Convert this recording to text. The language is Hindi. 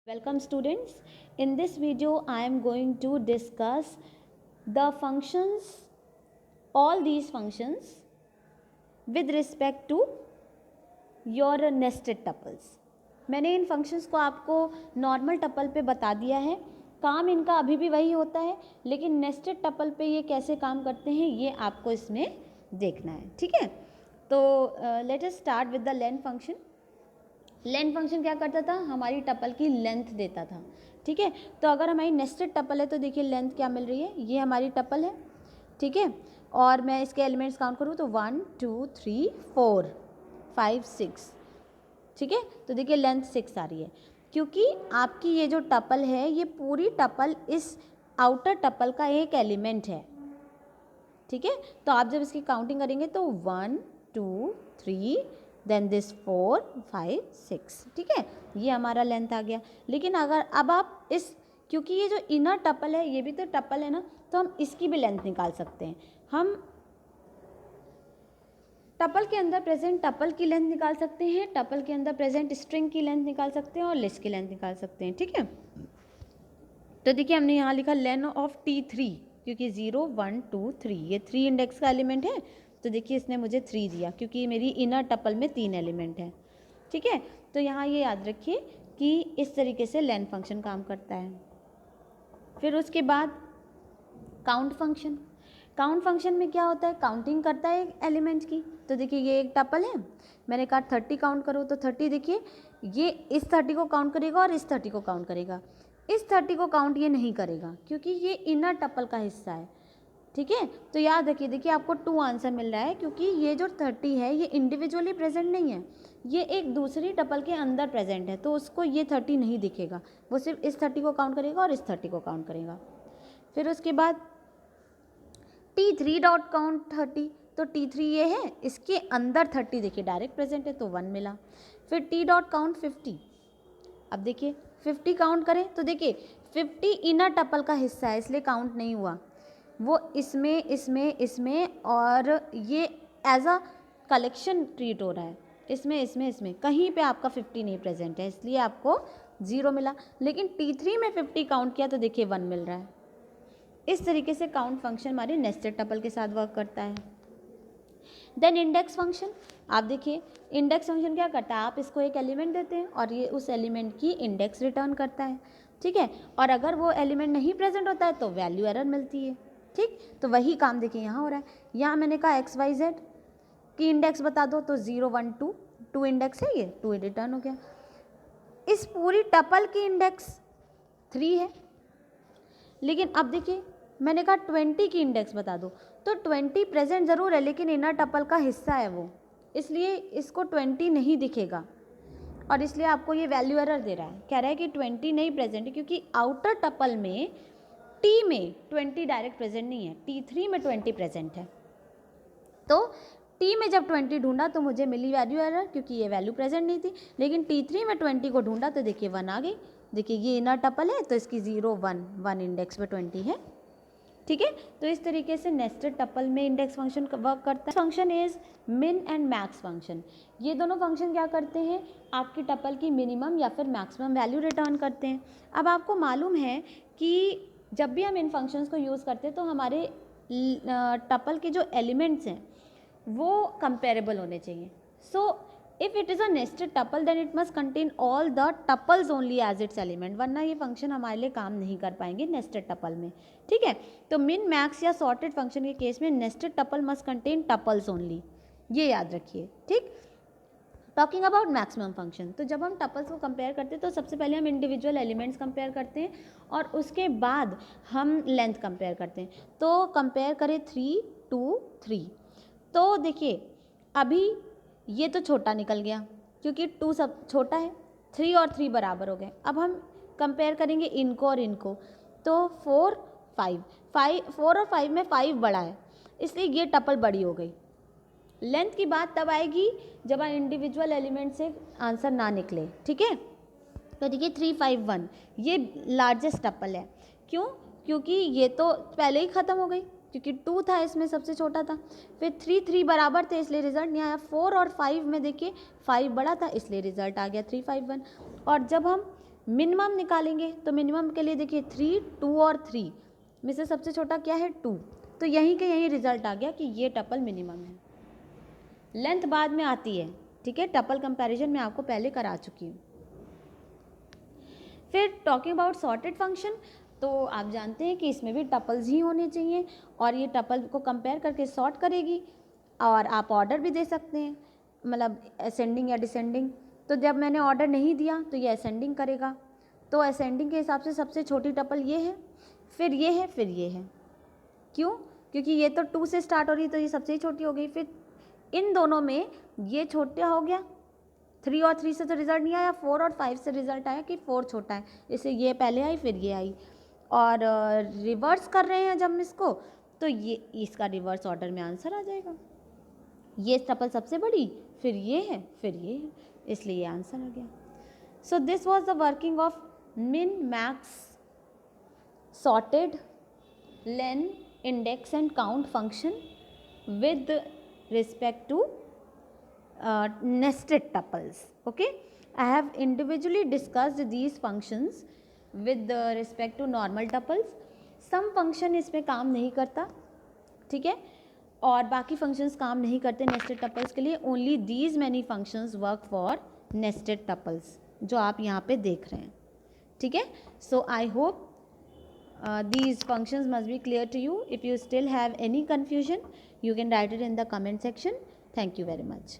Welcome students. In this video I am going to discuss the functions, all these functions with respect to your nested tuples. मैंने इन functions को आपको normal tuple पे बता दिया है. काम इनका अभी भी वही होता है, लेकिन nested tuple पे ये कैसे काम करते हैं ये आपको इसमें देखना है. ठीक है, तो let us start with the len function. Length function क्या करता था, हमारी टपल की लेंथ देता था. ठीक है, तो अगर हमारी नेस्टेड टपल है तो देखिए लेंथ क्या मिल रही है, ये हमारी टपल है. ठीक है, और मैं इसके एलिमेंट्स काउंट करूँ तो 1 2 3 4 5 6. ठीक है, तो देखिए लेंथ 6 आ रही है, क्योंकि आपकी ये जो टपल है ये पूरी टपल इस आउटर टपल का एक एलिमेंट है. ठीक है, तो आप जब इसकी काउंटिंग करेंगे तो 1 2 3 देन दिस 4 5 6. ठीक है, ये हमारा लेंथ आ गया. लेकिन अगर अब आप इस, क्योंकि ये जो इनर टपल है ये भी तो टपल है ना, तो हम इसकी भी लेंथ निकाल सकते हैं. हम टपल के अंदर प्रेजेंट टपल की लेंथ निकाल सकते हैं, टपल के अंदर प्रेजेंट स्ट्रिंग की लेंथ निकाल सकते हैं और लिस्ट की लेंथ निकाल सकते हैं. ठीक है, तो देखिए हमने यहाँ लिखा लेन ऑफ T3, क्योंकि 0 1 2 3 ये 3 इंडेक्स का एलिमेंट है, तो देखिए इसने मुझे 3 दिया क्योंकि मेरी इनर टपल में 3 एलिमेंट है. ठीक है, तो यहाँ ये याद रखिए कि इस तरीके से लेन फंक्शन काम करता है. फिर उसके बाद काउंट फंक्शन. काउंट फंक्शन में क्या होता है, काउंटिंग करता है एलिमेंट की. तो देखिए ये एक टपल है, मैंने कहा 30 काउंट करो, तो 30 देखिए ये इस 30 को काउंट करेगा और इस 30 को काउंट करेगा. इस 30 को काउंट ये नहीं करेगा क्योंकि ये इनर टपल का हिस्सा है. ठीक है, तो याद रखिए, देखिए आपको 2 आंसर मिल रहा है क्योंकि ये जो 30 है ये इंडिविजुअली प्रेजेंट नहीं है, ये एक दूसरी टपल के अंदर प्रेजेंट है, तो उसको ये 30 नहीं दिखेगा, वो सिर्फ इस 30 को काउंट करेगा और इस 30 को काउंट करेगा. फिर उसके बाद T3 डॉट काउंट 30, तो T3 ये है, इसके अंदर 30 देखिए डायरेक्ट प्रेजेंट है तो 1 मिला. फिर T डॉट काउंट 50. अब देखिए 50 काउंट करें तो देखिए 50 इनर टपल का हिस्सा है इसलिए काउंट नहीं हुआ, वो इसमें इसमें इसमें और ये एज अ कलेक्शन ट्रीट हो रहा है, इसमें इसमें इसमें कहीं पे आपका 50 नहीं प्रेजेंट है, इसलिए आपको 0 मिला. लेकिन T3 में 50 काउंट किया तो देखिए 1 मिल रहा है. इस तरीके से काउंट फंक्शन हमारे नेस्टेड टपल के साथ वर्क करता है. Then index function. आप देखिए इंडेक्स फंक्शन क्या करता है, आप इसको एक एलिमेंट देते हैं और ये उस एलिमेंट की इंडेक्स रिटर्न करता है. ठीक है, और अगर वो एलिमेंट नहीं प्रेजेंट होता है तो वैल्यू एरर मिलती है. ठीक, तो वही काम देखिए यहाँ हो रहा है. यहाँ मैंने कहा XYZ की इंडेक्स बता दो, तो 0 1 2 2 इंडेक्स है, ये 2 रिटर्न हो गया. इस पूरी टपल की इंडेक्स 3 है, लेकिन अब देखिए मैंने कहा 20 की इंडेक्स बता दो, तो 20 प्रेजेंट ज़रूर है लेकिन इनर टपल का हिस्सा है वो, इसलिए इसको 20 नहीं दिखेगा और इसलिए आपको ये वैल्यू एरर दे रहा है, कह रहा है कि 20 नहीं प्रेजेंट है क्योंकि आउटर टपल में T में 20 डायरेक्ट प्रेजेंट नहीं है, T3 में 20 प्रेजेंट है. तो T में जब 20 ढूंढा तो मुझे मिली वैल्यू एरर क्योंकि ये वैल्यू प्रेजेंट नहीं थी, लेकिन T3 में 20 को ढूंढा तो देखिए 1 आ गई. देखिए ये इनर टपल है तो इसकी 0 1 1 इंडेक्स में 20 है. ठीक है, तो इस तरीके से नेस्टेड टपल में इंडेक्स फंक्शन वर्क करता है. फंक्शन इज मिन एंड मैक्स फंक्शन. ये दोनों फंक्शन क्या करते हैं, आपकी टपल की मिनिमम या फिर मैक्सिमम वैल्यू रिटर्न करते हैं. अब आपको मालूम है कि जब भी हम इन फंक्शंस को यूज़ करते हैं तो हमारे टपल के जो एलिमेंट्स हैं वो कंपेरेबल होने चाहिए. So if it is a nested tuple then it must contain all the tuples only as its element, वरना ये फंक्शन हमारे लिए काम नहीं कर पाएंगे नेस्टेड टपल में. ठीक है, तो मिन मैक्स या सॉर्टेड फंक्शन के केस में nested tuple must contain tuples only, ये याद रखिए. ठीक, टॉकिंग अबाउट मैक्सिमम फंक्शन, तो जब हम टपल्स को कंपेयर करते हैं तो सबसे पहले हम इंडिविजुअल एलिमेंट्स कंपेयर करते हैं और उसके बाद हम लेंथ कंपेयर करते हैं. तो कंपेयर करें 3 2 3, तो देखिए अभी ये तो छोटा निकल गया क्योंकि 2 सब छोटा है, 3 और 3 बराबर हो गए. अब हम कंपेयर करेंगे इनको और इनको, तो 4 4 और 5 में 5 बड़ा है इसलिए ये टपल बड़ी हो गई. लेंथ की बात तब आएगी जब आप इंडिविजुअल एलिमेंट से आंसर ना निकले. ठीक है, तो देखिए 3 5 1 ये लार्जेस्ट टपल है. क्यों, क्योंकि ये तो पहले ही ख़त्म हो गई क्योंकि 2 था इसमें सबसे छोटा था. फिर 3 3 बराबर थे इसलिए रिजल्ट नहीं आया. 4 और 5 में देखिए 5 बड़ा था इसलिए रिजल्ट आ गया 3 5 1. और जब हम मिनिमम निकालेंगे तो मिनिमम के लिए देखिए 3, 2 और 3 में से सबसे छोटा क्या है 2, तो यहीं के यहीं रिजल्ट आ गया कि ये टपल मिनिमम है। लेंथ बाद में आती है, ठीक है, टपल कंपैरिजन मैं आपको पहले करा चुकी हूँ। फिर टॉकिंग अबाउट सॉर्टेड फंक्शन, तो आप जानते हैं कि इसमें भी टपल्स ही होने चाहिए और ये टपल को कंपेयर करके सॉर्ट करेगी और आप ऑर्डर भी दे सकते हैं, मतलब असेंडिंग या डिसेंडिंग। तो जब मैंने ऑर्डर नहीं दिया तो ये असेंडिंग करेगा, तो असेंडिंग के हिसाब से सबसे छोटी टपल ये है, फिर ये है, फिर ये है। क्यों? क्योंकि ये तो 2 से स्टार्ट हो रही तो ये सबसे ही छोटी हो गई। फिर इन दोनों में ये छोटा हो गया, 3 और 3 से तो रिजल्ट नहीं आया, 4 और 5 से रिजल्ट आया कि 4 छोटा है, इससे ये पहले आई फिर ये आई। और रिवर्स कर रहे हैं जब हम इसको, तो ये इसका रिवर्स ऑर्डर में आंसर आ जाएगा। ये टपल सबसे बड़ी, फिर ये है, फिर ये है, इसलिए ये आंसर आ गया। So this was the working of min, max, sorted, len, index and count function with respect to nested tuples. Okay, I have individually discussed these functions with respect to normal tuples. some function इसमें काम नहीं करता, ठीक है, और बाकी functions काम नहीं करते nested tuples के लिए। only these many functions work for nested tuples जो आप यहाँ पे देख रहे हैं, ठीक है। so I hope these functions must be clear to you. If you still have any confusion, you can write it in the comment section. Thank you very much.